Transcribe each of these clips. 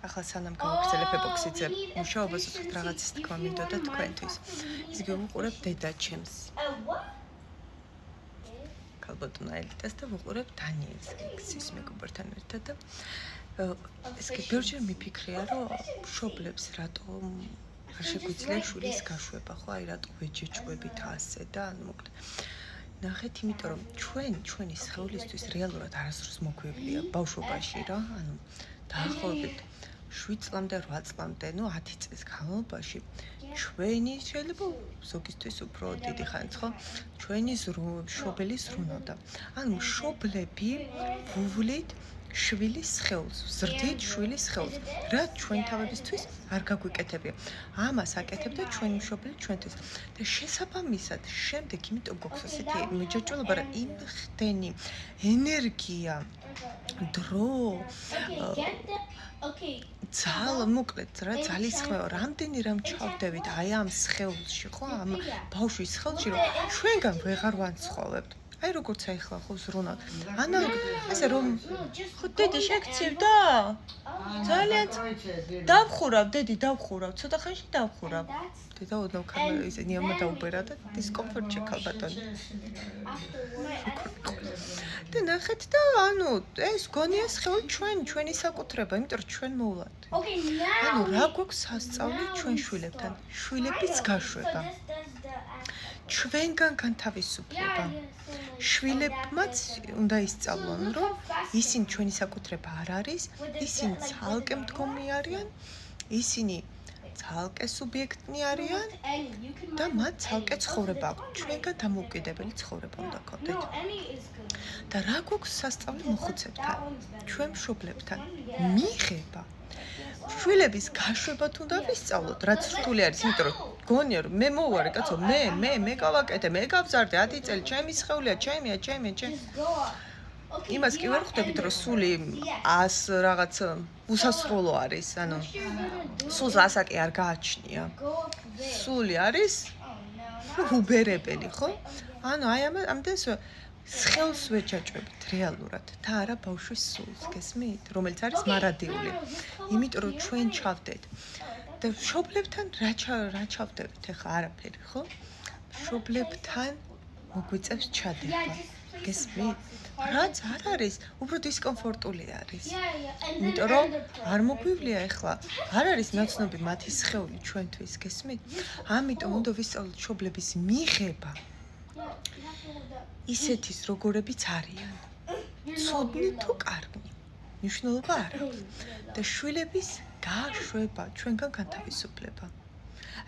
ახლა სანამ გავაგრძელებ ეპოქსიდზე მუშაობას უცებ რაღაცის თქვა მინდოდა თქვენთვის. ისე ვუყურებ დედაჩემს. ქალბატონ აელიტას და ვუყურებ დანიელს, ის მეგობრთან ერთად და ეს კი ბევრჯერ მიფიქრია, რომ მშობლებს რატომ არ შეგვიძლია შვილის გაშვება, ხო, აი რატო ვეჯეჭვებით ასე და ანუ მოკლედ ნახეთ, იმიტომ რომ ჩვენი სხეულისთვის რეალურად არასდროს მოგვივლია ბავშვობაში რა, ანუ დაახლოებით 7 წლამდე, 8 წლამდე, ну 10 წლის განმავლობაში ჩვენი შეიძლება ზოგისთვის უფრო დიდი ხანს, ხო? ჩვენი მშობელი ზრუნავდა. ანუ მშობლები ვუვლით შვილის სხეულს, ზრდით შვილის სხეულს. რაც ჩვენ თავებისთვის არ გაგვიკეთებია. ამას აკეთებდა ჩვენი მშობელი ჩვენთვის. და შესაბამისად, შემდეგ იმიტომ გვაქვს ასეთი მიჯაჭვულობა, რომ იმ ხდენი ენერგია, დრო, მოკლედ რა ძალისხმევა, რამდენი რამ ჩავდებით აი ამ სხეულში, ხო, ამ ბავშვის სხეულში, რომ ჩვენგან ვეღარ ვანცხოვებთ. აი როგორც ახლა ხო ზრუნავთ. ანალოგ ასე რომ ხო დედი შეგცივდა? ძალიან დავხურავ, დედი დავხურავ, ცოტა ხანში დავხურავ. დედა ოდნავ კამერა ისე ნიამა დაუბერა და დისკომფორტში ქალბატონი. და ნახეთ და ანუ ეს გონია სხეული ჩვენი საკუთრება, იმიტომ რომ ჩვენ მოვლად. ანუ რა გვაქვს სასწავლი ჩვენ შვილებთან? შვილების გაშვება. ჩვენგან განთავისუფლება. შვილებმაც უნდა ისწავლონ, რომ ისინი ჩვენი საკუთრება არ არის, ისინი ცალკე მდგომი არიან, ისინი ცალკე სუბიექტნი არიან და მათ ცალკე ცხოვრება აქვს. ჩვენგან დამოუკიდებელი ცხოვრება უნდა გქონდეთ. და რა გვაქვს სასწავლი მოხუცებთან, ჩვენ მშობლებთან? მიიღება. შვილების გაშვებათ უნდა ვისწავლოთ, რაც რთული არის, იმიტომ რომ გონია რომ მე მოვარე კაცო, მე გავაკეთე, მე გავზარდე 10 წელი, ჩემი სხეულია, ჩემია. იმას კი ვერ ხვდებით, რომ სული 100 რაღაც უსასრულო არის, ანუ სულს ასაკი არ გააჩნია. სული არის უბერებელი, ხო? ანუ აი ამდენ სხეულს ვეჯაჭვებით რეალურად და არა ბავშვის სულს, გესმით? რომელიც არის მარადიული. იმიტომ რომ ჩვენ ჩავდეთ და მშობლებთან რა ჩავდებით ახლა არაფერი, ხო? მშობლებთან მოგვიწევს ჩადება. გესმით? რაც არ არის, უფრო დისკომფორტული არის. იმიტომ რომ არ მოგვივლია ახლა, არ არის ნაცნობი მათი სხეული ჩვენთვის, გესმით? ამიტომ უნდა ვისწავლოთ მშობლების მიღება. ისეთის როგორებიც არიან. ცუდნი თუ კარგნი, მნიშვნელობა არ აქვს. და შვილების გაშვება, ჩვენგან განთავისუფლება.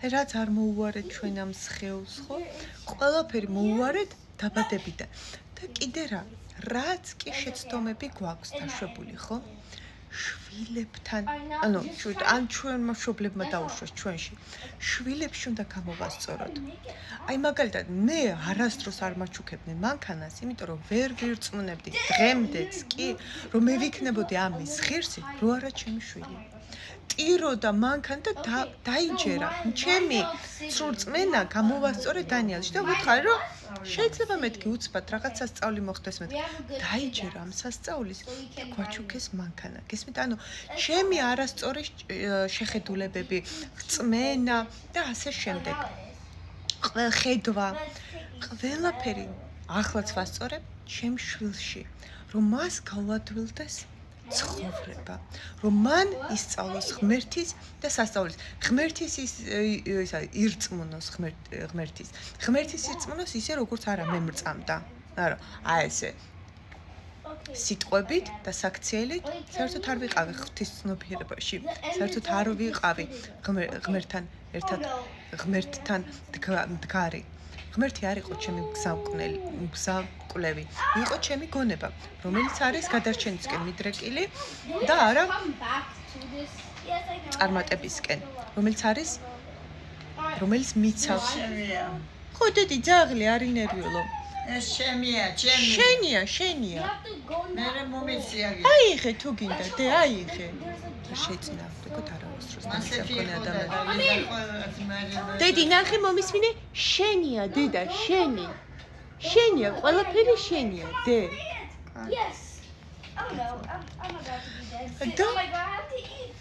აი რაც არ მოუვარეთ ჩვენ ამ სხეულს, ხო? ყველაფერი მოუვარეთ დაბადებიდან. და კიდე რაც კი შეცდომები გვაქვს დაშვებული, ხო? შვილებთან, ანუ ჩვენ მშობლებმა დაუშვეს ჩვენში. შვილებში უნდა გამოვასწოროთ. აი მაგალითად, მე არასდროს არ მაჩუქებდნენ მანქანას, იმიტომ რომ ვერ ვირწმუნებდი დღემდეც კი, რომ მე ვიქნებოდი ამის ღირსი, რო არა ჩემი შვილი. ტიროდა მანქანა და დაიჯერა. ჩემი სრულწმენა გამოვასწორე დანიელში და ვუთხარი, რომ შეიძლება მეთქი უცბად რაღაც სასწაული მოხდეს მეთქი. დაიჯერა ამ სასწაულის და გვაჩუქეს მანქანა. გესმით? ანუ ჩემი არასწორი შეხედულებები, რწმენა და ასე შემდეგ. ხედვა, ყველაფერი ახლაც ვასწორებ ჩემ შვილში, რომ მას გავადვილდეს ცხოვრება, რომ მან ისწავლოს ღმერთის და სასწაულის. ღმერთის ირწმუნოს ღმერთის. ღმერთის ირწმუნოს ისე როგორც არა მე მრწამდა. არა, აი ესე სიტყვებით და საქციელით საერთოდ არ ვიყავი ღვთისმცნობიერებაში, საერთოდ არ ვიყავი ღმერთთან ერთად ღმერთთან მდგარი. ღმერთი არ იყო ჩემი გზამკვლევი, იყო ჩემი გონება, რომელიც არის გადარჩენისკენ მიდრეკილი და არა წარმატებისკენ, რომელიც მიცავს. ხო დედი ძაღლი არ ინერვიულო. ეს შემია. შენია. მე მომიცია. აიღე თუ გინდა, დე აიღე. შეიცინააღმდეგოთ არავისდროს დამსახურე ადამიანი. დედი ნახე მომისმინე, შენია დედა, შენია, ყველაფერი შენია, დე. Yes. Oh no, I'm about to be dead. Oh my god, I have to eat.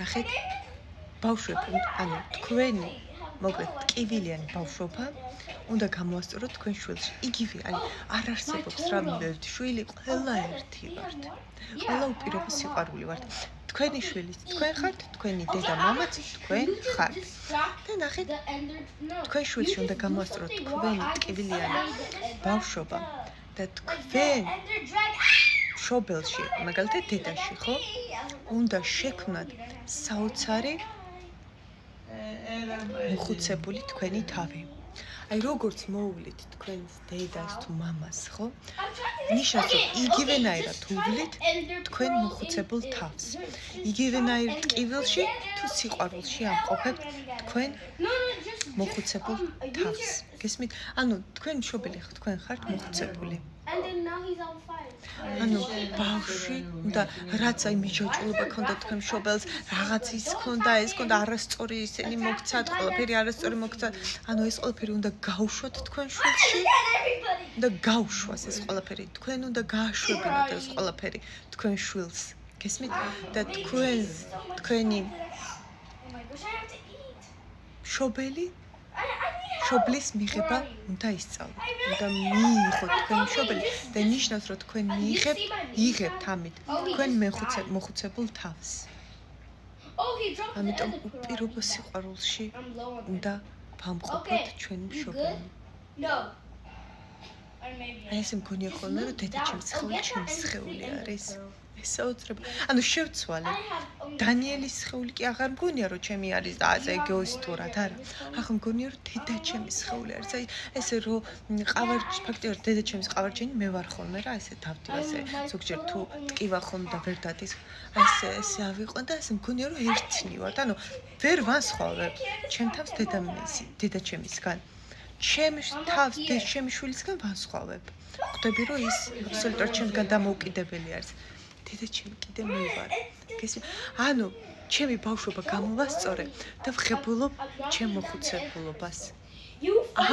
ნახეთ ბავშვები ანუ თქვენი მოკლედ ტკივილიანი ბავშვობა უნდა გამოასწოროთ თქვენ შვილში იგივე არ არსებობს რამე შვილი ყველა ერთი ვართ ყველა უპირობო სიყვარული ვართ თქვენი შვილი თქვენ ხართ თქვენი დედა მამაც თქვენ ხართ და ნახეთ თქვენ შვილში უნდა გამოასწოროთ თქვენი ტკივილიანი ბავშვობა და თქვენ შობელში მაგალითად დედაში ხო უნდა შექმნათ საოცარი მოხუცებული თქვენი თავი აი როგორც მოუვლით თქვენს დედას თუ მამას ხო ნიშნავს რომ იგივენაირად უვლით თქვენ მოხუცებულ თავს იგივენაირ ტკივილში თუ სიყვარულში ამყოფებთ თქვენ მოხუცებულ თავს გესმით ანუ თქვენ მშობელი ხართ თქვენ ხართ მოხუცებული ანუ ბავშვი და რაც აი მიჯაჭვულობა ქონდა თქვენ მშობელს რაღაც ის ქონდა ეს ქონდა არასწორი ისინი მოგცათ ყველაფერი არასწორი მოგცათ ანუ ეს ყველაფერი უნდა გაუშვათ თქვენ შვილში და გაუშვას ეს ყველაფერი თქვენ უნდა გააშვებინოთ ეს ყველაფერი თქვენ შვილს გესმით და თქვენი მშობელი შობლის მიღება უნდა ისწავლოთ. უნდა მიიღოთ თქვენ მშობელი და ნიშნავს რომ თქვენ იღებთ ამით თქვენ მოხუცებულ თავს. ამიტომ უპირობო სიყვარულში უნდა ვამყოფოთ ჩვენ მშობელი. აი ეს მგონია ხოლმე რომ დედაჩემს ჩემს სხეული არის. ეს საოცრება. ანუ შევცვალე. დანიელის სხეული კი აღარ მგონია რომ ჩემი არის და ასე ეგოისტურად არა. ახლა მგონია რომ დედაჩემის სხეული არის. აი ესე რომ ფაქტიურად დედაჩემის ყავარჯენი მე ვარ ხოლმე რა ესე დავდივ ასე ზოგჯერ თუ ტკივა ხოლმე და ვერ დადის. ესე ავიყვან და ესე მგონია რომ ერთნი ვარ. ანუ ვერ ვანსხვავებ ჩემ თავს დედაჩემისგან. ჩემს თავს ჩემი შვილისგან ვანსხვავებ. ხვდები რომ ის აბსოლუტურად ჩემგან დამოუკიდებელი არის. დედაჩემი კიდე მე ვარ. ანუ ჩემი ბავშვობა გამოვასწორე და ვღებულობ ჩემ მოხუცებულობას.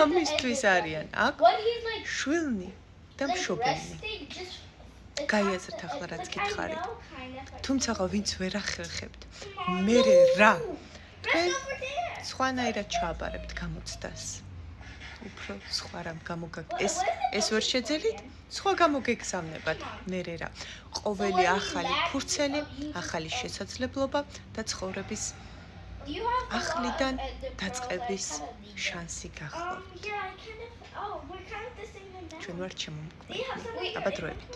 ამისთვის არიან აქ შვილნი და მშობელნი. გაიაზრეთ ახლა რაც გითხარით. თუმცა ვინც ვერ ახერხებთ. მე რა? თქვენ სხვანაირად ჩააბარებთ გამოცდას. უფრო სხვა რამ ეს ვერ შეძელით? სხვა გამოგეგზავნებათ მე რა. ყოველი ახალი ფურცელი, ახალი შესაძლებლობა და ცხოვრების ახლიდან დაწყების შანსი გახლავთ. ჩვენ ვართ შემომქმნელი. აბა დროებით.